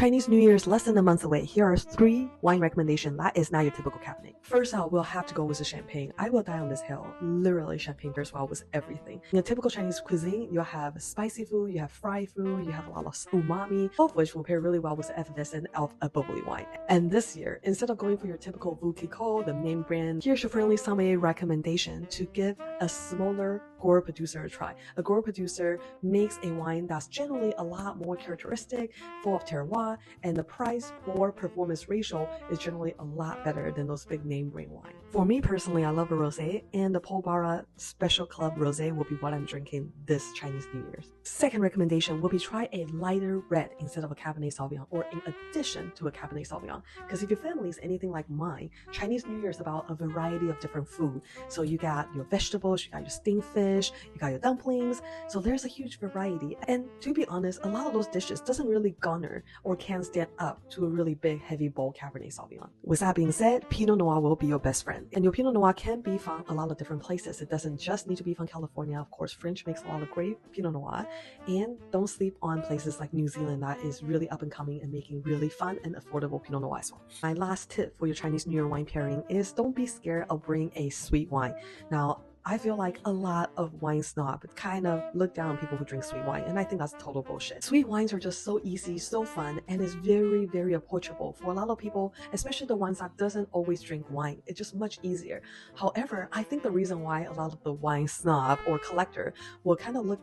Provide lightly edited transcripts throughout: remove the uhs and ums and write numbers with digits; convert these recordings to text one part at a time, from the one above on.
Chinese New Year is less than a month away. Here are 3 wine recommendations that is not your typical cabernet. First out, we'll have to go with the champagne. I will die on this hill. Literally, champagne pairs well with everything. In a typical Chinese cuisine, you'll have spicy food, you have fried food, you have a lot of umami, both of which will pair really well with the effervescence of a bubbly wine. And this year, instead of going for your typical Veuve Clicquot, the name brand, here's your friendly sommelier recommendation to give a smaller gourd producer a try. A gourd producer makes a wine that's generally a lot more characteristic, full of terroir, and the price for performance ratio is generally a lot better than those big name brand wine. For me personally, I love a rosé, and the Paul Bara Special Club Rosé will be what I'm drinking this Chinese New Year's. Second recommendation will be try a lighter red instead of a Cabernet Sauvignon, or in addition to a Cabernet Sauvignon. Because if your family is anything like mine, Chinese New Year is about a variety of different food. So you got your vegetables, you got your steamed fish, you got your dumplings, so there's a huge variety. And to be honest, a lot of those dishes doesn't really garner or can stand up to a really big heavy bowl Cabernet Sauvignon. With that being said, Pinot Noir will be your best friend. And your Pinot Noir can be from a lot of different places. It doesn't just need to be from California. Of course, French makes a lot of great Pinot Noir. And don't sleep on places like New Zealand that is really up and coming and making really fun and affordable Pinot Noir as well. My last tip for your Chinese New Year wine pairing is don't be scared of bringing a sweet wine. Now, I feel like a lot of wine snob kind of look down on people who drink sweet wine, and I think that's total bullshit. Sweet wines are just so easy, so fun, and it's very, very approachable. For a lot of people, especially the ones that doesn't always drink wine, it's just much easier. However, I think the reason why a lot of the wine snob or collector will kind of look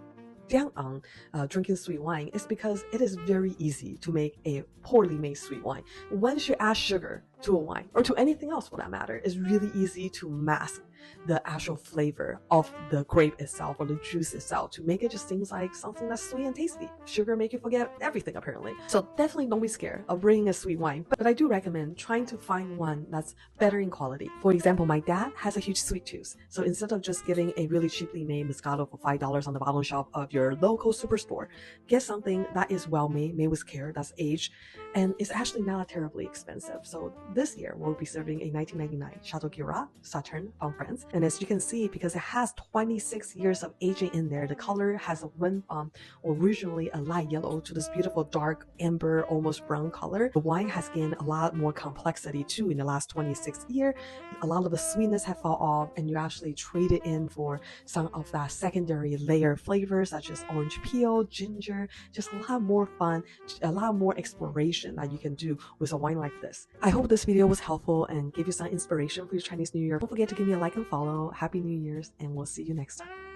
down on drinking sweet wine is because it is very easy to make a poorly made sweet wine. Once you add sugar to a wine, or to anything else for that matter, it's really easy to mask the actual flavor of the grape itself or the juice itself to make it just seems like something that's sweet and tasty. Sugar make you forget everything apparently. So definitely don't be scared of bringing a sweet wine, but I do recommend trying to find one that's better in quality. For example, my dad has a huge sweet tooth, so instead of just getting a really cheaply made Moscato for $5 on the bottom shelf of your local superstore, get something that is well made, made with care, that's aged, and it's actually not terribly expensive. So this year we'll be serving a 1999 Chateau Guirat Sauterne from France, and as you can see, because it has 26 years of aging in there, the color has went from originally a light yellow to this beautiful dark amber, almost brown color. The wine has gained a lot more complexity too in the last 26 years. A lot of the sweetness have fallen off, and you actually trade it in for some of that secondary layer flavors such as orange peel, ginger, just a lot more fun, a lot more exploration that you can do with a wine like this. I hope this video was helpful and gave you some inspiration for your Chinese New Year. Don't forget to give me a like and follow. Happy New Year's, and we'll see you next time.